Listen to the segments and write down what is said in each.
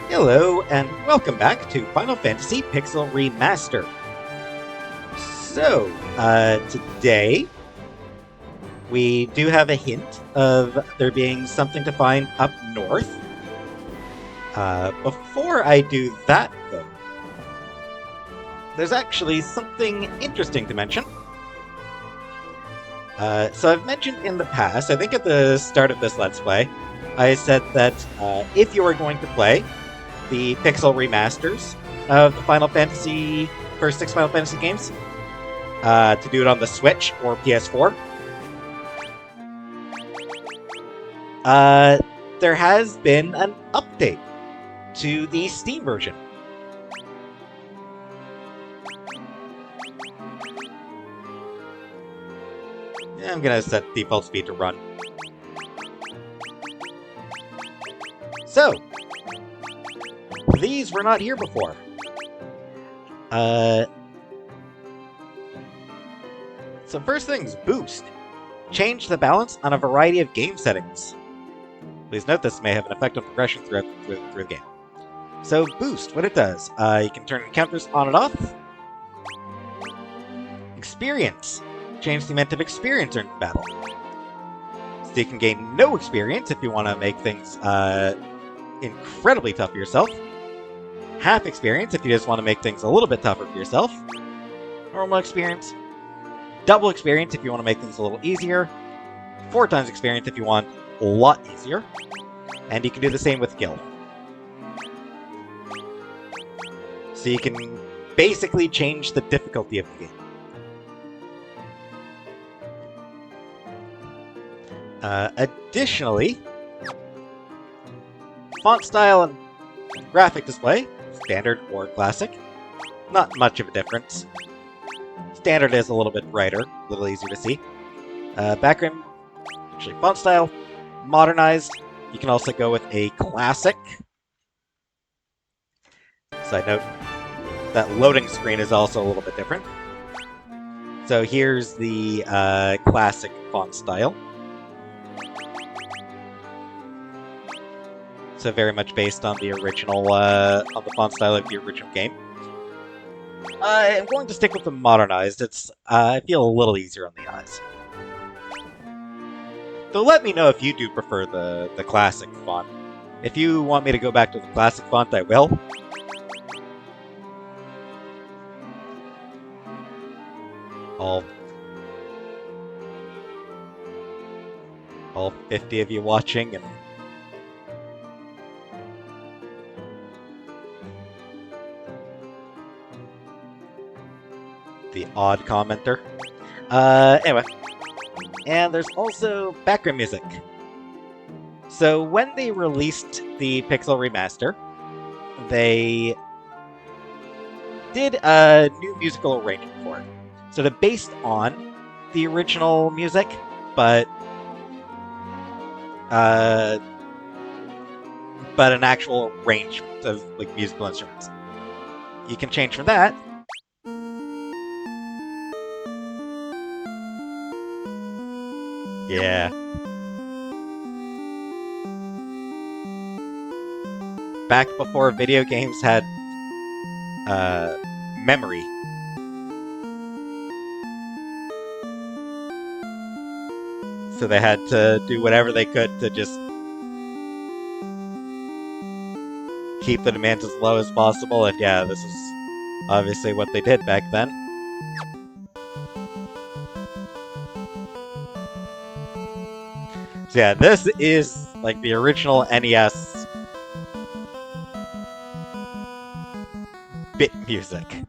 Hello, and welcome back to Final Fantasy Pixel Remaster. Today we do have a hint of there being something to find up north. Before I do that, though, there's actually something interesting to mention. So I've mentioned in the past, I think at the start of this Let's Play, I said that if you were going to play the Pixel remasters of the first six Final Fantasy games, to do it on the Switch or PS4. There has been an update to the Steam version. I'm gonna set default speed to run. So, these were not here before. So first things, boost. Change the balance on a variety of game settings. Please note this may have an effect on progression through the game. So boost, what it does, you can turn encounters on and off. Experience. Change the amount of experience during battle. So you can gain no experience if you want to make things incredibly tough for yourself. Half experience if you just want to make things a little bit tougher for yourself. Normal experience. Double experience if you want to make things a little easier. 4 times experience if you want a lot easier. And you can do the same with guild. So you can basically change the difficulty of the game. Additionally, font style and graphic display, standard or classic, not much of a difference. Standard is a little bit brighter, a little easier to see. Background, actually font style, modernized. You can also go with a classic. Side note, that loading screen is also a little bit different. So here's the classic font style. So very much based on the original, on the font style of the original game. I'm going to stick with the modernized. It's, I feel a little easier on the eyes. So let me know if you do prefer the classic font. If you want me to go back to the classic font, I will. All 50 of you watching, and the odd commenter. Anyway. And there's also background music. So when they released the Pixel Remaster, they did a new musical arrangement for it. So they're based on the original music, but an actual arrangement of like musical instruments. You can change from that. Yeah. Back before video games had memory. So they had to do whatever they could to just keep the demands as low as possible, and yeah, this is obviously what they did back then. So yeah, this is like the original NES bit music.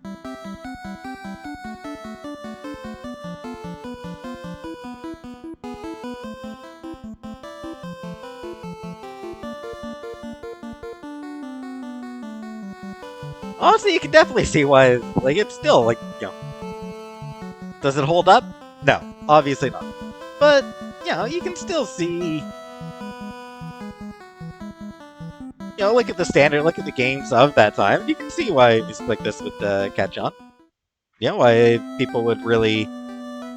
Honestly, you can definitely see why, like, it's still, like, you know... Does it hold up? No, obviously not. But, you know, you can still see... You know, look at the standard, look at the games of that time. You can see why music like this would catch on. You know, why people would really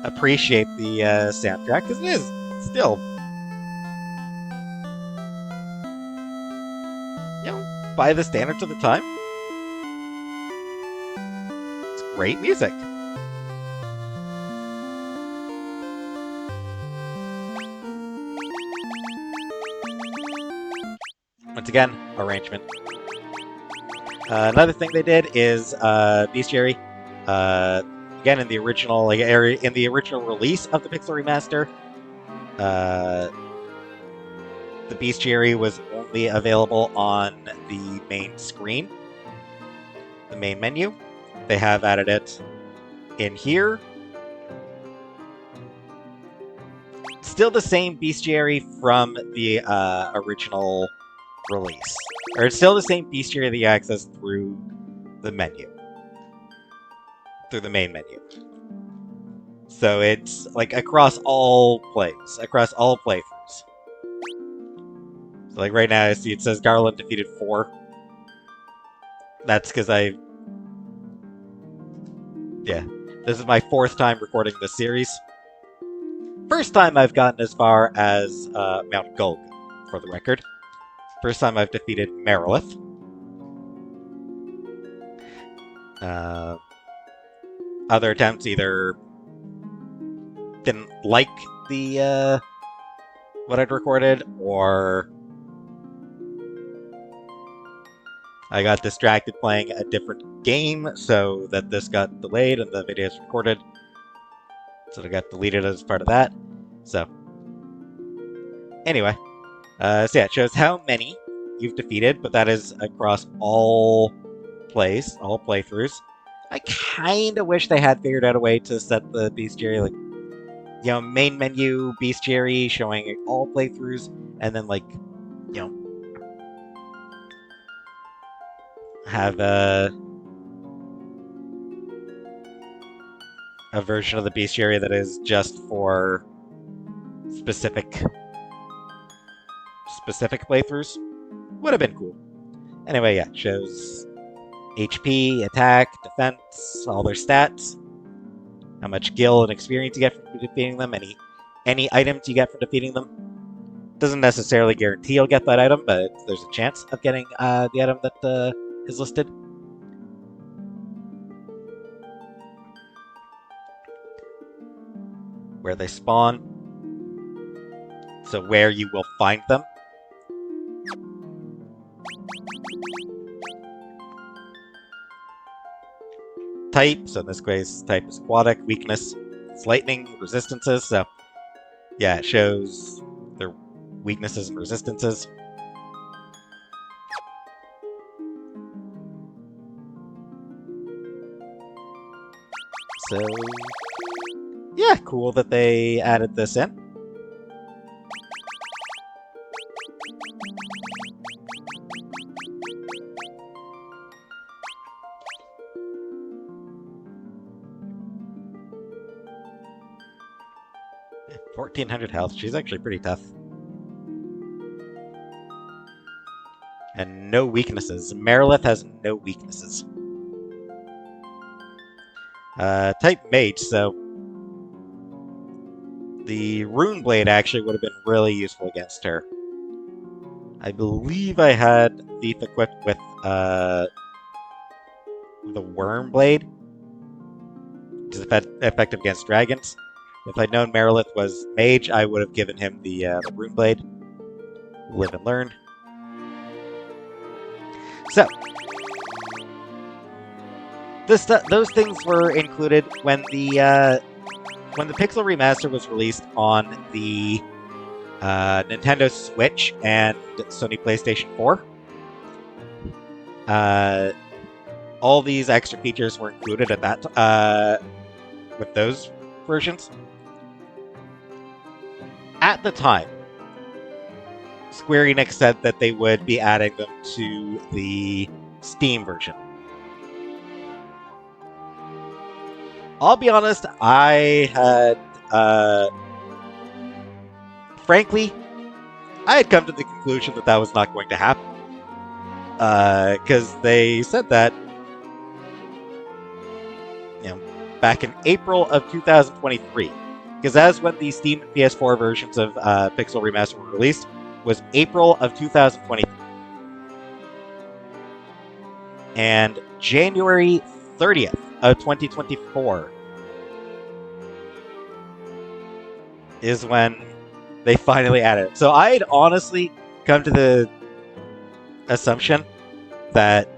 appreciate the soundtrack, because it is still... You know, by the standards of the time, it's great music. Once again, arrangement. Another thing they did is bestiary. Again, in the original in the original release of the Pixel Remaster, the bestiary was only available on the main screen, the main menu. They have added it in here. Still the same bestiary from the original release. Or it's still the same bestiary that you access through the menu. Through the main menu. So it's like across all plays. Across all playthroughs. So like right now I see it says Garland defeated 4. That's because yeah. This is my 4th time recording this series. First time I've gotten as far as Mount Gulg, for the record. First time I've defeated Merilith. Other attempts either didn't like the what I'd recorded, or I got distracted playing a different game, so that this got delayed and the video's recorded. So it got deleted as part of that. So anyway. So yeah, it shows how many you've defeated, but that is across all plays, all playthroughs. I kind of wish they had figured out a way to set the bestiary, like, you know, main menu bestiary showing all playthroughs, and then, like, you know, have a version of the bestiary that is just for specific playthroughs. Would have been cool. Anyway, yeah, shows HP, attack, defense, all their stats, how much gil and experience you get from defeating them, any items you get from defeating them. Doesn't necessarily guarantee you'll get that item, but there's a chance of getting the item that is listed. Where they spawn. So where you will find them. Type, so in this case, type is aquatic, weakness, it's lightning, resistances, so yeah, it shows their weaknesses and resistances. So yeah, cool that they added this in. Yeah, 1400 health. She's actually pretty tough. And no weaknesses. Merilith has no weaknesses. Type mage, so the rune blade actually would have been really useful against her. I believe I had Thief equipped with the worm blade, which is effective against dragons. If I'd known Merilith was mage, I would have given him the rune blade. Live and learn. So those things were included when the Pixel Remaster was released on the Nintendo Switch and Sony PlayStation 4. All these extra features were included at that with those versions. At the time, Square Enix said that they would be adding them to the Steam version. I'll be honest, I had, frankly, I had come to the conclusion that that was not going to happen. Because they said that, you know, back in April of 2023. Because that's when the Steam and PS4 versions of Pixel Remaster were released, was April of 2023. And January 30th of 2024 is when they finally added it. So I'd honestly come to the assumption that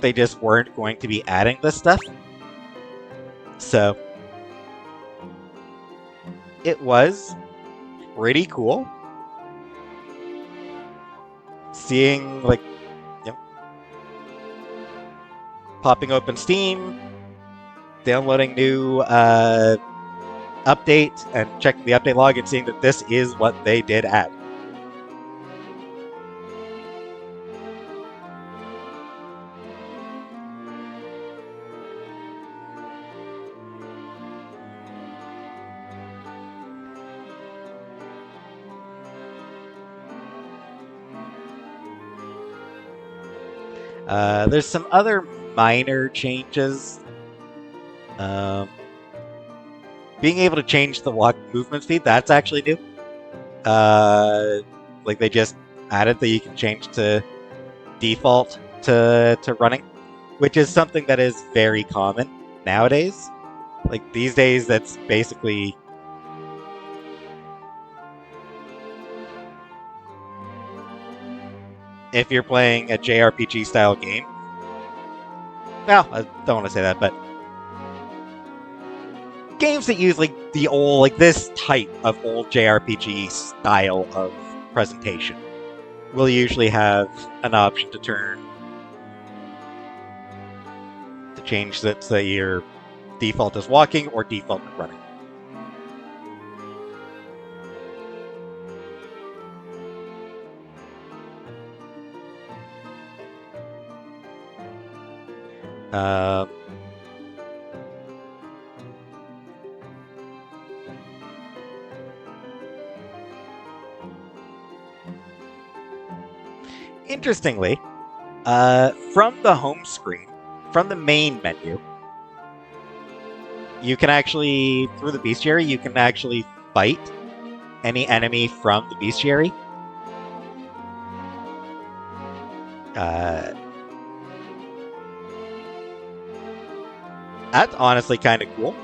they just weren't going to be adding this stuff. So it was pretty cool seeing, like, popping open Steam, downloading new update, and checking the update log and seeing that this is what they did add. There's some other minor changes. Being able to change the walk movement speed, that's actually new. Like they just added that you can change to default to running, which is something that is very common nowadays. Like these days, that's basically if you're playing a JRPG style game. Well, I don't want to say that, but games that use like the old, like this type of old JRPG style of presentation will usually have an option to change that so your default is walking or default is running. Interestingly, from the home screen, from the main menu, you can actually, through the bestiary, you can actually fight any enemy from the bestiary. That's honestly kind of cool.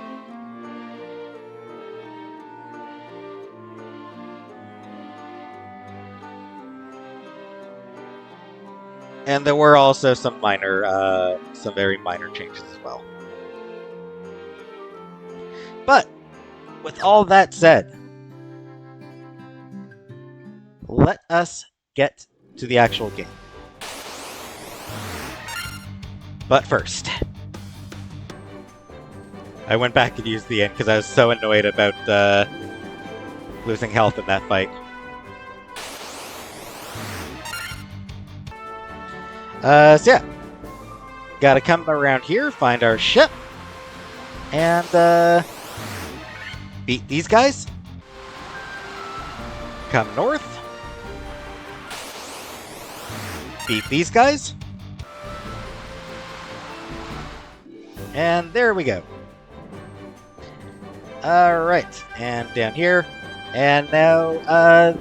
And there were also some very minor changes as well. But with all that said, let us get to the actual game. But first, I went back and used the end because I was so annoyed about losing health in that fight. So yeah, gotta come around here, find our ship, and beat these guys. Come north, beat these guys, and there we go. Alright, and down here, and now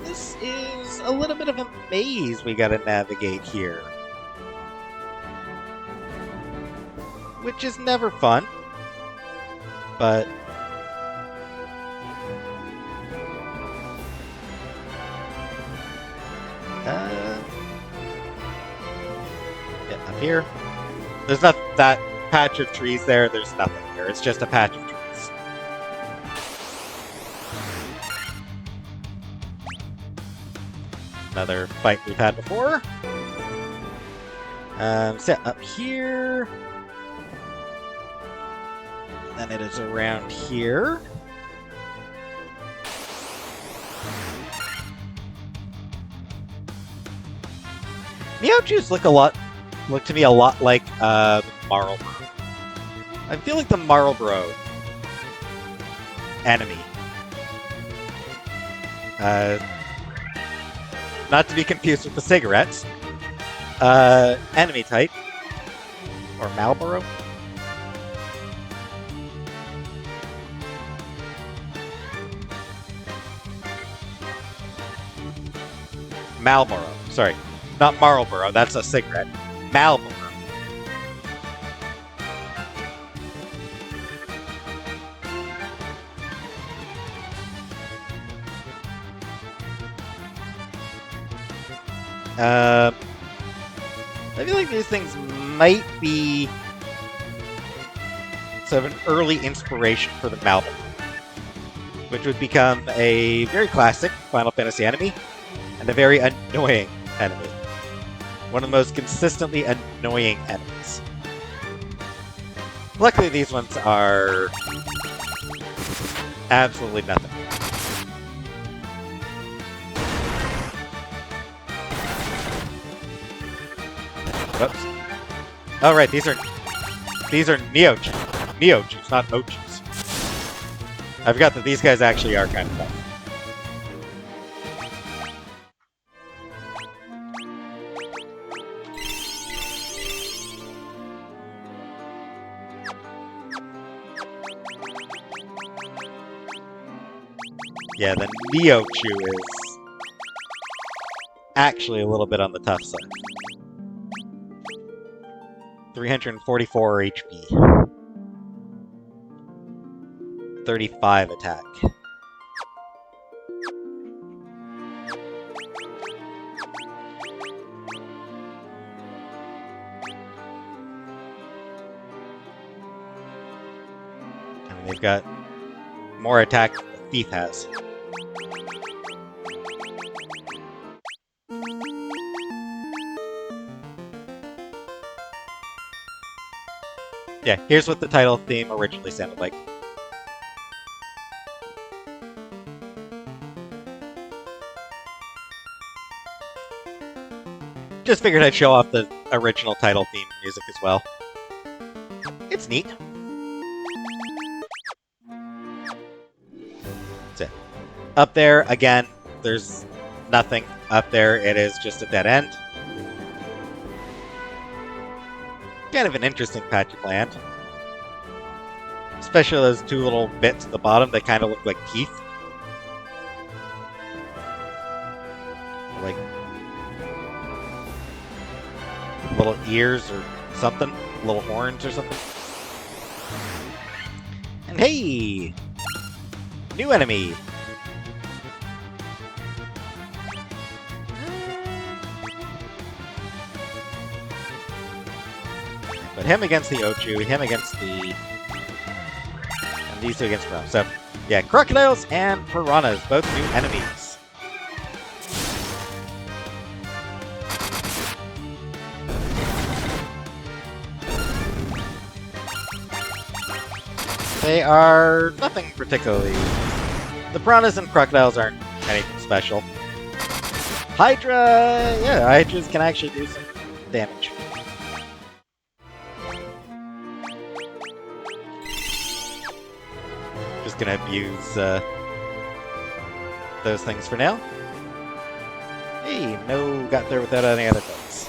this is a little bit of a maze we gotta navigate here. Which is never fun, but yeah, up here. There's not that patch of trees there. There's nothing here. It's just a patch of trees. Another fight we've had before. So up here. Then it is around here. Meowjuice look to me a lot like Marlborough. I feel like the Marlborough enemy. Not to be confused with the cigarettes. Enemy type. Or Marlborough. Marlboro. Sorry. Not Marlboro. That's a cigarette. Marlboro. I feel like these things might be sort of an early inspiration for the Malvern, which would become a very classic Final Fantasy enemy, and a very annoying enemy. One of the most consistently annoying enemies. Luckily, these ones are absolutely nothing. Whoops. Oh right, these are Neo-Jews, not O-Jews. I forgot that these guys actually are kind of tough. Yeah, the Neo-Jew is actually a little bit on the tough side. 344 HP. 35 attack. And they've got more attack than the thief has. Yeah, here's what the title theme originally sounded like. Just figured I'd show off the original title theme music as well. It's neat. That's it. Up there, again, there's nothing up there. It is just a dead end. Kind of an interesting patch of land. Especially those two little bits at the bottom that kind of look like teeth. Like little ears or something. Little horns or something. And hey! New enemy! But him against the Ochu, him against the... and these two against Piranhas. So, yeah, crocodiles and piranhas, both new enemies. They are nothing particularly... The piranhas and crocodiles aren't anything special. Hydra... yeah, Hydras can actually do some damage. Just gonna abuse those things for now. Hey, no, got there without any other bugs.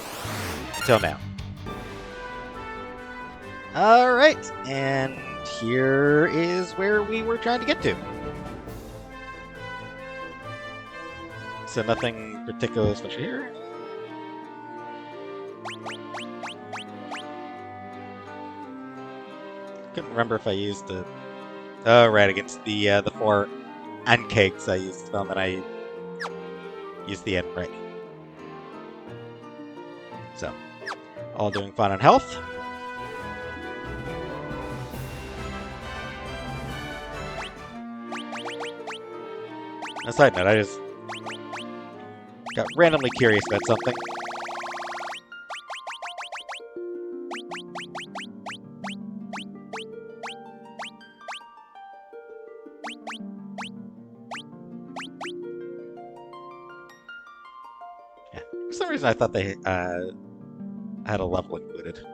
Until now. Alright, and here is where we were trying to get to. So nothing particularly special here. Couldn't remember if I used the... oh, right, against the 4 Ancakes I used them, and I used the end break. So, all doing fine on health. On a side note, I just got randomly curious about something. For some reason, I thought they had a level included.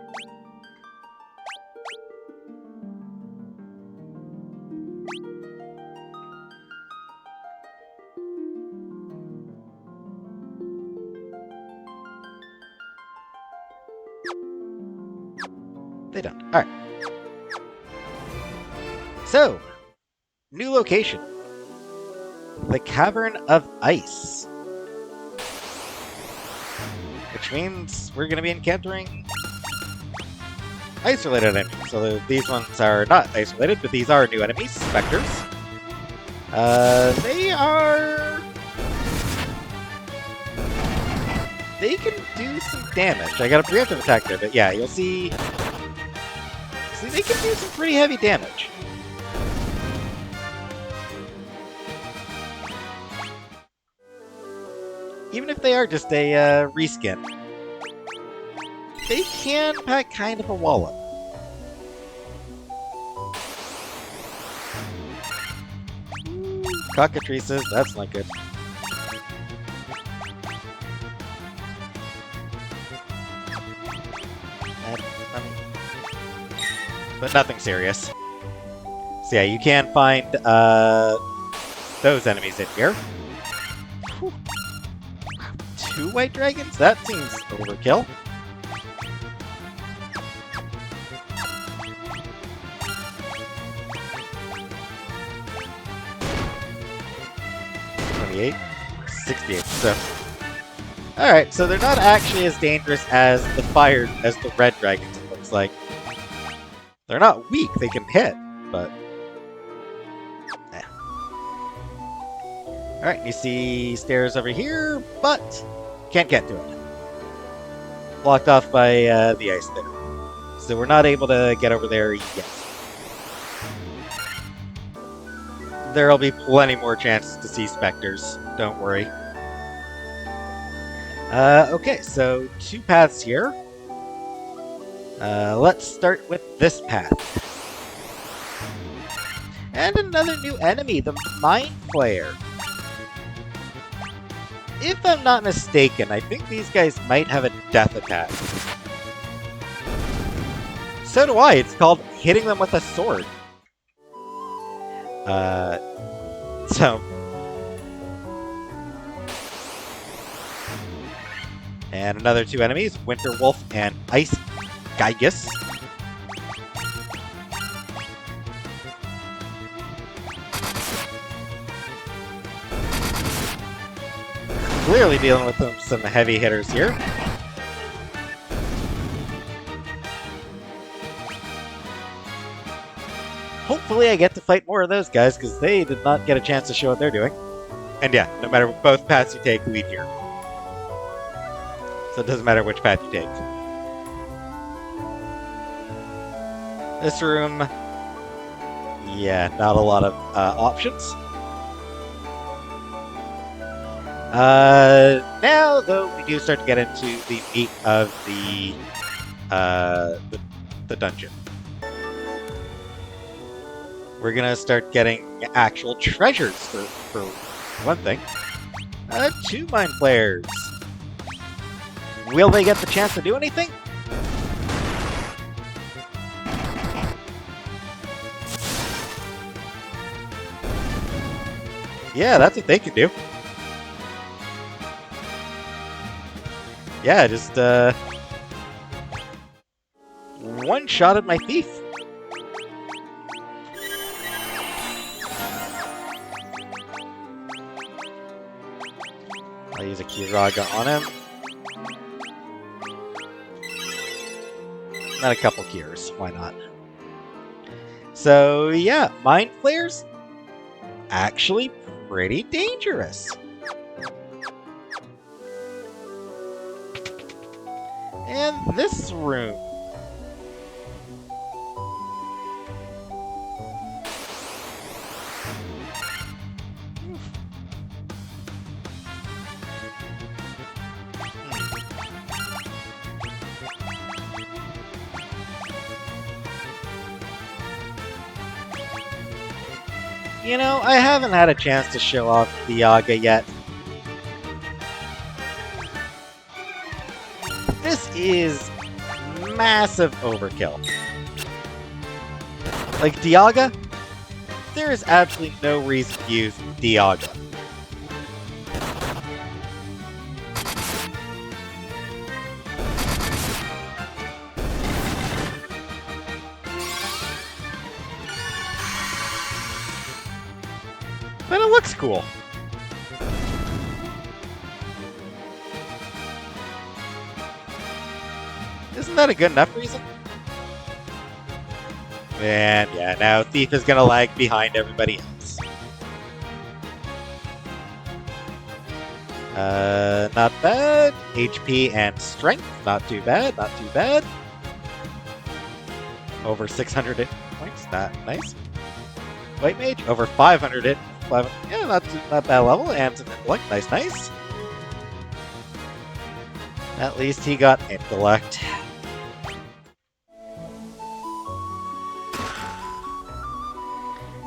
They don't. Alright. So, new location. The Cavern of Ice. Which means we're going to be encountering ice-related enemies. So these ones are not ice-related, but these are new enemies, specters. They are... they can do some damage. I got a preemptive attack there, but yeah, you'll see... See, they can do some pretty heavy damage. Even if they are just a reskin, they can pack kind of a wallop. Cockatrices, that's not good. But nothing serious. So yeah, you can find those enemies in here. Whew. 2 white dragons? That seems overkill. $28, $68. So, all right. So they're not actually as dangerous as the red dragons. It looks like. They're not weak, they can hit, but... Alright, you see stairs over here, but can't get to it. Blocked off by the ice there. So we're not able to get over there yet. There'll be plenty more chances to see specters, don't worry. Okay, so 2 paths here. Let's start with this path. And another new enemy, the Mind Flayer. If I'm not mistaken, I think these guys might have a death attack. So do I, it's called hitting them with a sword. And another 2 enemies, Winter Wolf and Ice Gygus. Clearly dealing with some heavy hitters here. Hopefully I get to fight more of those guys, because they did not get a chance to show what they're doing. And yeah, no matter both paths you take, lead here. So it doesn't matter which path you take. This room, yeah, not a lot of options. Now, though, we do start to get into the meat of the dungeon. We're gonna start getting actual treasures for one thing. 2 Mind Flayers. Will they get the chance to do anything? Yeah, that's what they can do. Yeah, just, one-shotted my thief. I'll use a Kiraga on him. And a couple cures, why not? So, yeah, Mind Flayers, actually pretty dangerous. And this room. You know, I haven't had a chance to show off the Yaga yet. This is massive overkill. Like, Dialga? There is absolutely no reason to use Dialga. But it looks cool. Isn't that a good enough reason? And yeah, now Thief is gonna lag behind everybody else. Not bad. HP and strength, not too bad, not too bad. Over 600 hit points, nice. White Mage, over 500 hit, yeah, not bad level, and some intellect, nice. At least he got intellect.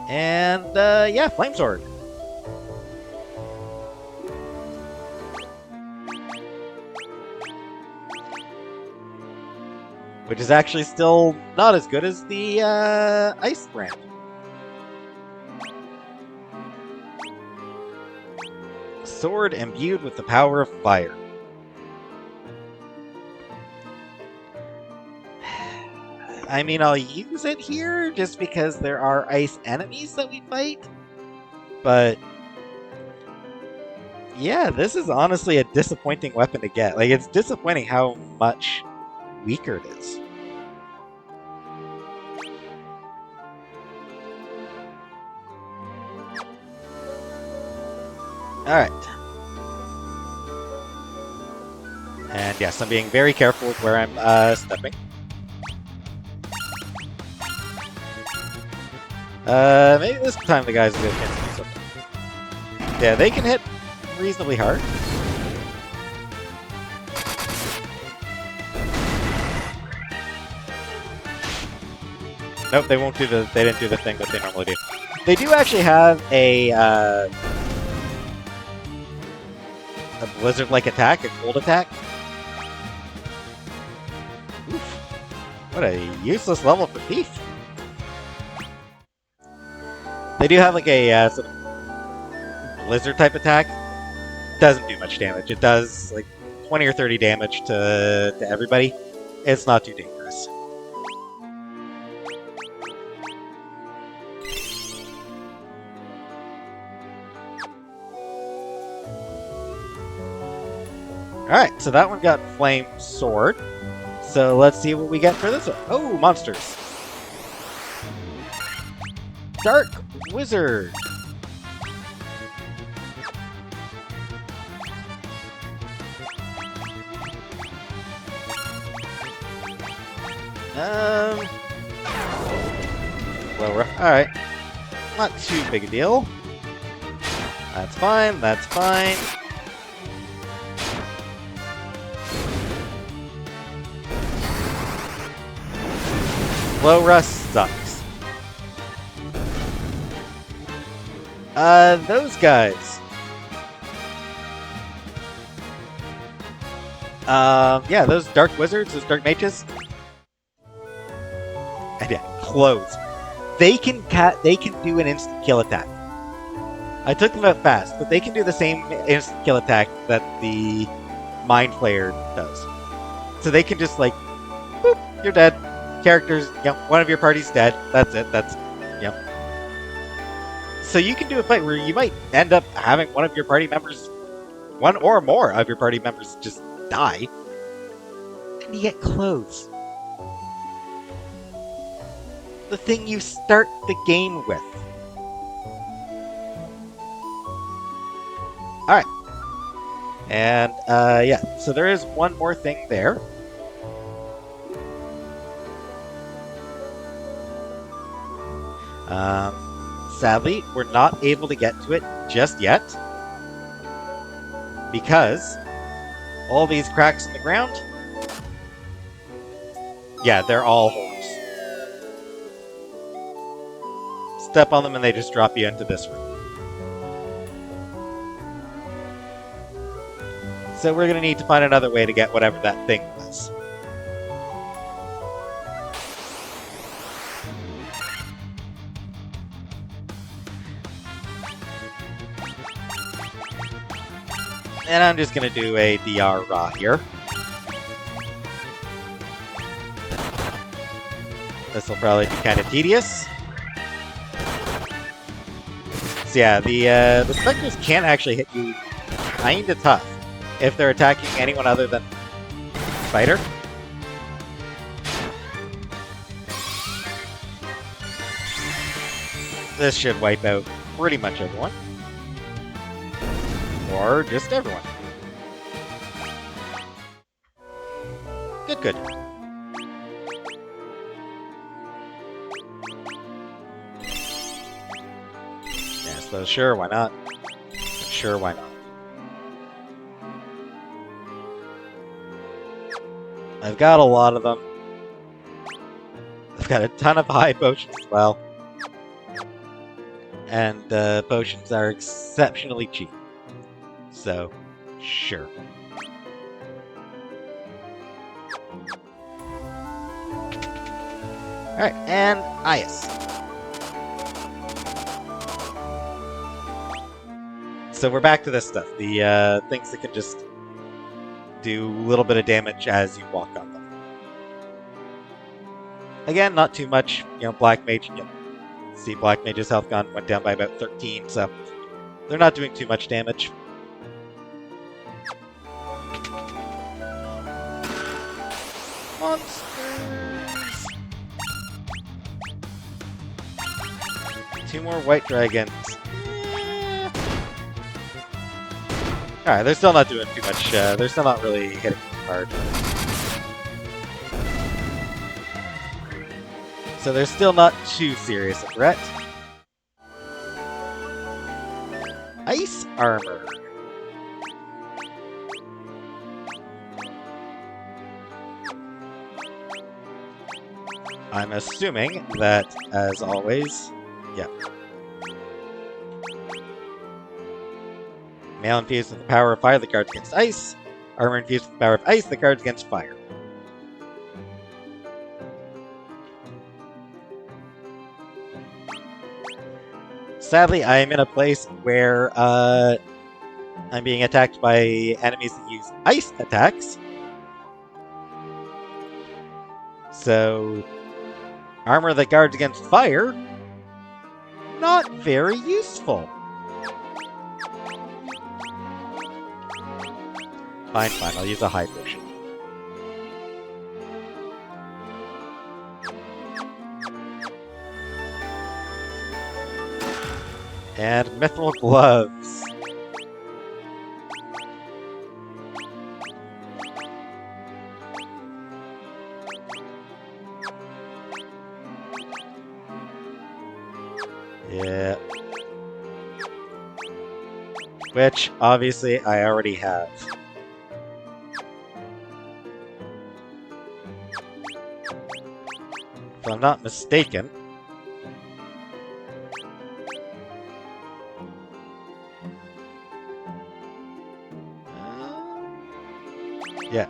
And, yeah, Flame Sword. Which is actually still not as good as the, Ice brand. Sword imbued with the power of fire. I mean, I'll use it here just because there are ice enemies that we fight. But yeah, this is honestly a disappointing weapon to get. Like, it's disappointing how much weaker it is. Alright. And yes, I'm being very careful with where I'm stepping. Maybe this time the guys can do something. Yeah, they can hit reasonably hard. Nope, they won't do the. They didn't do the thing that they normally do. They do actually have a blizzard-like attack, a cold attack. Oof! What a useless level for Thief. They do have like a sort of blizzard-type attack. Doesn't do much damage. It does like 20 or 30 damage to everybody. It's not too dangerous. Alright, so that one got Flame Sword. So let's see what we get for this one. Oh, monsters. Dark Wizard. Lower. Alright. Not too big a deal. That's fine, that's fine. Low Rust sucks. Those guys. Yeah, those Dark Wizards, those Dark Mages. And yeah, close. They can do an instant kill attack. I took them out fast, but they can do the same instant kill attack that the Mind Flayer does. So they can just like, boop, you're dead. Characters, yep, one of your party's dead. That's it. That's, yep. So you can do a fight where you might end up having one of your party members, one or more of your party members just die. And you get clothes. The thing you start the game with. Alright. And, yeah, so there is one more thing there. Sadly, we're not able to get to it just yet because all these cracks in the ground, yeah, they're all holes. Step on them and they just drop you into this room. So we're going to need to find another way to get whatever that thing was. And I'm just going to do a DR Raw here. This will probably be kind of tedious. So yeah, the Spectres can actually hit you kind of tough if they're attacking anyone other than Spider. This should wipe out pretty much everyone. Or just everyone. Good, good. Yeah, so sure, why not? Sure, why not? I've got a lot of them. I've got a ton of high potions as well. And potions are exceptionally cheap. So, sure. Alright, and Ias. So we're back to this stuff. The things that can just do a little bit of damage as you walk on them. Again, not too much. You know, Black Mage, you know, see Black Mage's health gun went down by about 13, so they're not doing too much damage. Monsters! 2 more white dragons. Alright, they're still not doing too much, they're still not really hitting hard. So they're still not too serious a threat. Ice armor. I'm assuming that, as always, yeah. Mail infused with the power of fire, the guards against ice. Armor infused with the power of ice, the guards against fire. Sadly, I am in a place where I'm being attacked by enemies that use ice attacks. So, armor that guards against fire, not very useful. Fine, fine, I'll use a high potion. And mithril gloves. Yeah. Which, obviously, I already have. If I'm not mistaken. Yeah.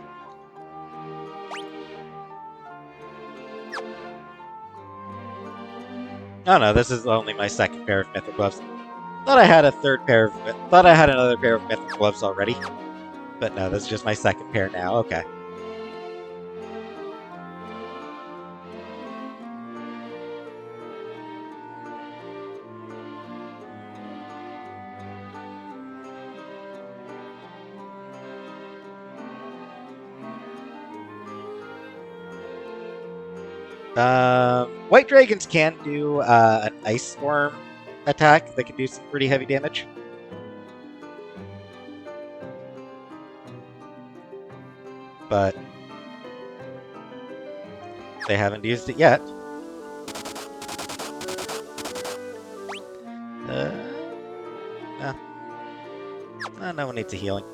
Oh no, this is only my second pair of mithril gloves. Thought I had another pair of mithril gloves already. But no, this is just my second pair now. Okay. White dragons can do an ice storm attack that can do some pretty heavy damage. But they haven't used it yet. No one needs a healing.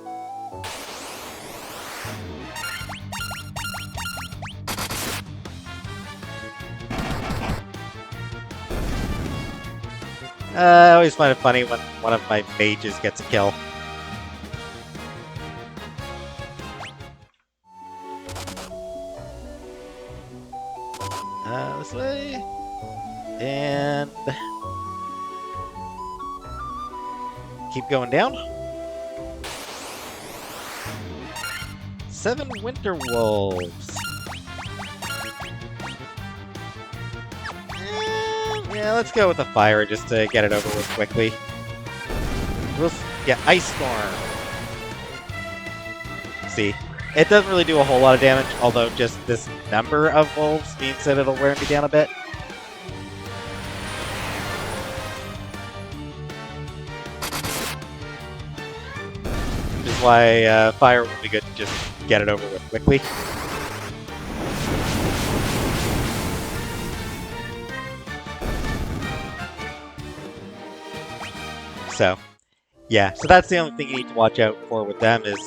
I always find it funny when one of my mages gets a kill. This way. And keep going down. 7 winter wolves. Yeah, let's go with the fire just to get it over with quickly. Yeah, Ice Storm. See, it doesn't really do a whole lot of damage, although just this number of wolves means that it'll wear me down a bit. Which is why fire would be good to just get it over with quickly. So, yeah. So that's the only thing you need to watch out for with them is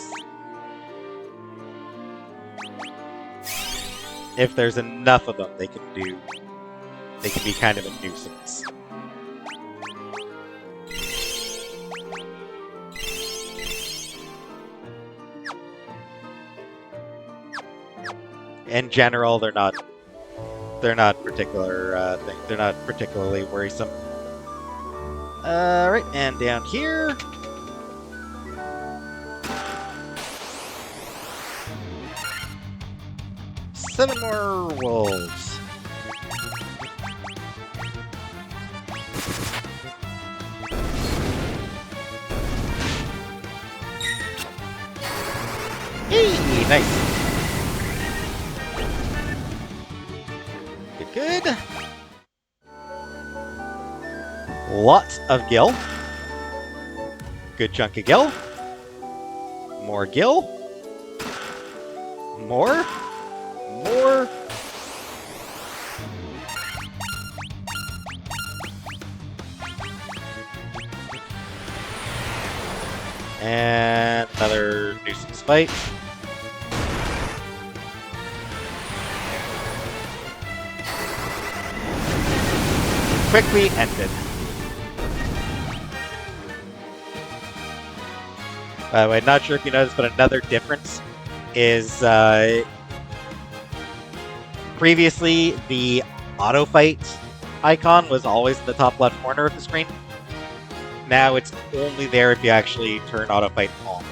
if there's enough of them, they can be kind of a nuisance. In general, they're not particular things. They're not particularly worrisome. Right, and down here. Seven more wolves. Hey, nice. Good. Lots of gil. Good chunk of gil. More gil. More. More. And another nuisance fight. Quickly ended. By the way, not sure if you noticed, but another difference is previously the auto fight icon was always in the top left corner of the screen. Now it's only there if you actually turn auto fight on.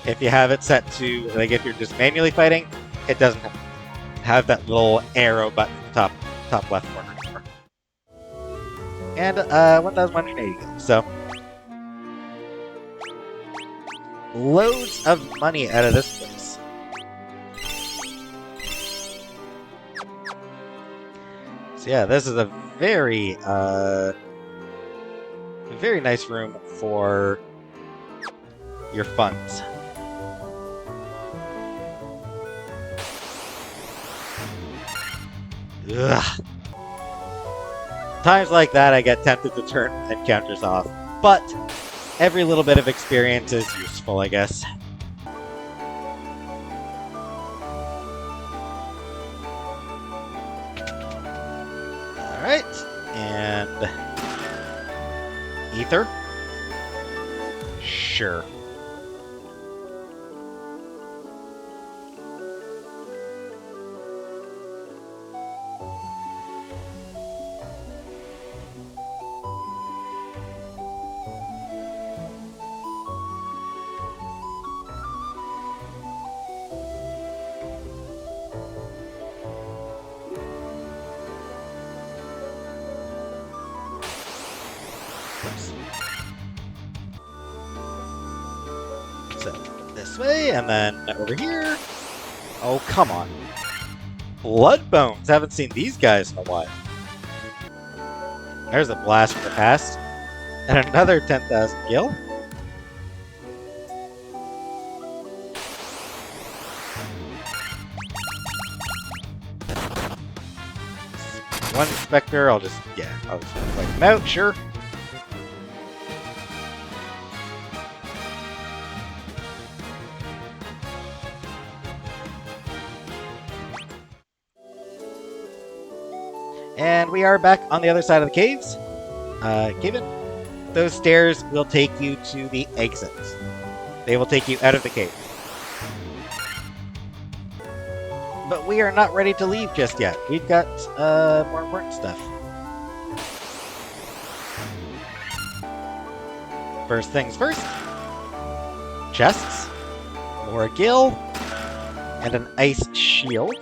If you have it set to, like if you're just manually fighting, it doesn't have that little arrow button in the top left corner anymore. And 1,180. So loads of money out of this place. So yeah, this is a very nice room for your funds. Ugh. Times like that, I get tempted to turn encounters off, but every little bit of experience is useful, I guess. Alright, and ether? Sure. So, this way, and then over here. Oh, come on. Blood bones. Haven't seen these guys in a while. There's a blast from the past. And another 10,000 gil. One Spectre, I'll just wipe him out, sure. And we are back on the other side of the caves. Cavern. Those stairs will take you to the exits. They will take you out of the cave. But we are not ready to leave just yet. We've got more important stuff. First things first. Chests. More gil. And an ice shield.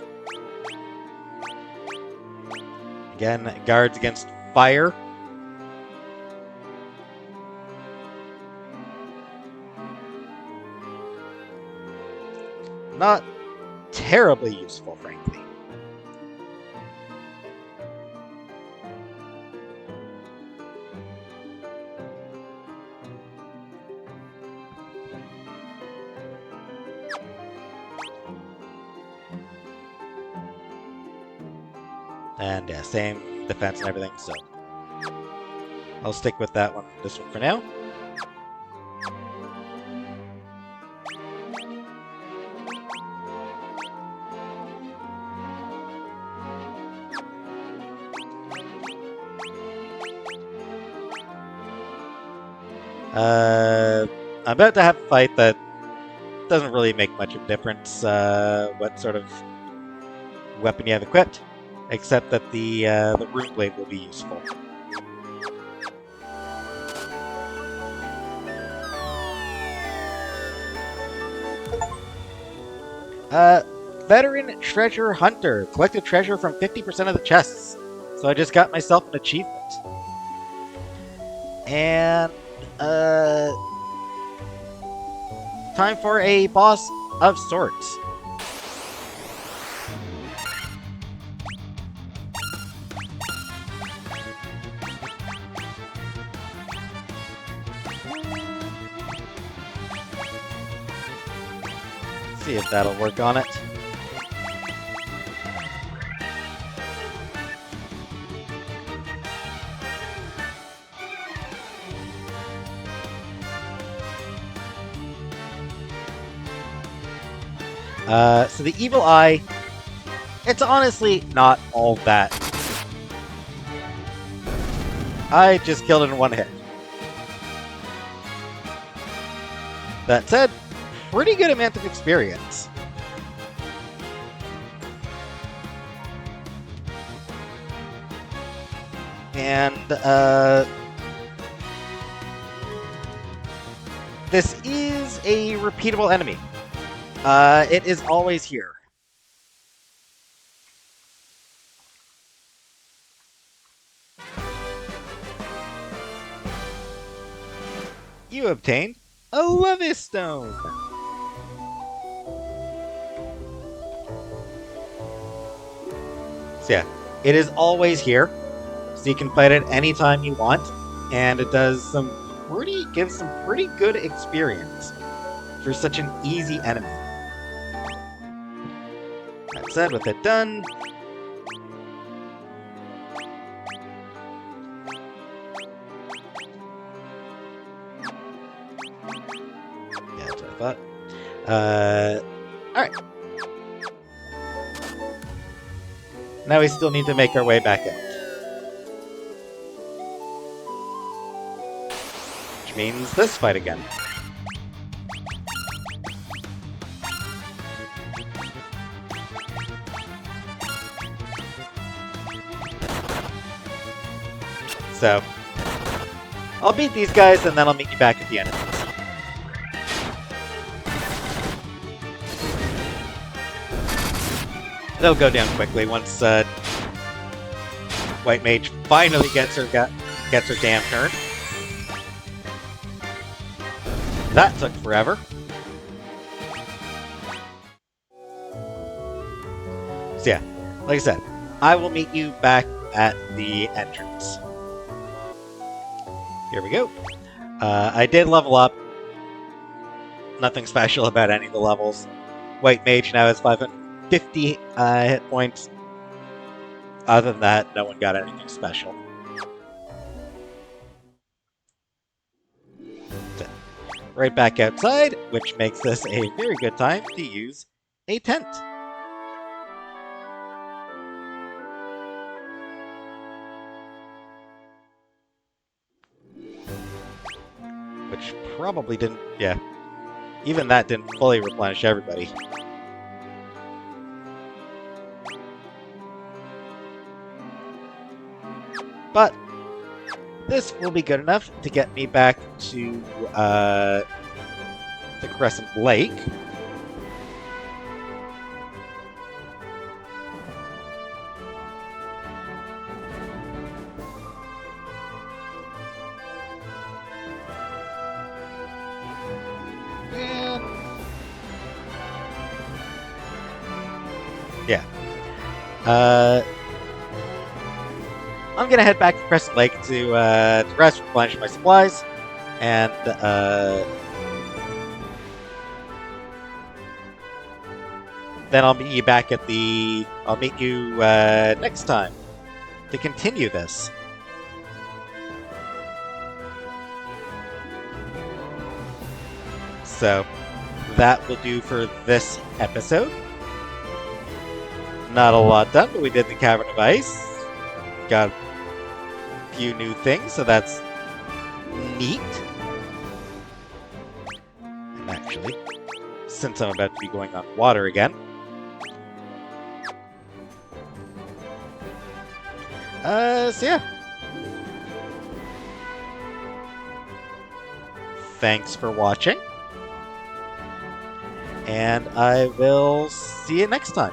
Again, guards against fire. Not terribly useful, frankly. And yeah, same defense and everything, so. I'll stick with that one, this one for now. I'm about to have a fight that doesn't really make much of a difference what sort of weapon you have equipped, except that the rune blade will be useful. Veteran Treasure Hunter. Collected treasure from 50% of the chests. So I just got myself an achievement. And, time for a boss of sorts. See if that'll work on it. So the Evil Eye, it's honestly not all that. I just killed it in one hit. That said, pretty good amount of experience. And, this is a repeatable enemy. It is always here. You obtained a levistone. So yeah, it is always here, so you can fight it anytime you want, and it gives some pretty good experience for such an easy enemy. That said, with it done, yeah, that's what I thought. Alright. Now we still need to make our way back out. Which means this fight again. So, I'll beat these guys and then I'll meet you back at the enemies. They'll go down quickly once White Mage finally gets her damn turn. That took forever. So yeah, like I said, I will meet you back at the entrance. Here we go. I did level up. Nothing special about any of the levels. White Mage now has 550 hit points. Other than that, no one got anything special. So, right back outside, which makes this a very good time to use a tent. Which probably didn't, yeah. Even that didn't fully replenish everybody. But this will be good enough to get me back to the Crescent Lake. Yeah. I'm gonna head back to Crescent Lake to rest, replenish my supplies, and then I'll meet you back at the. I'll meet you next time to continue this. So that will do for this episode. Not a lot done, but we did the Cavern of Ice. Got a few new things, so that's neat. And actually, since I'm about to be going on water again, so yeah. Thanks for watching. And I will see you next time.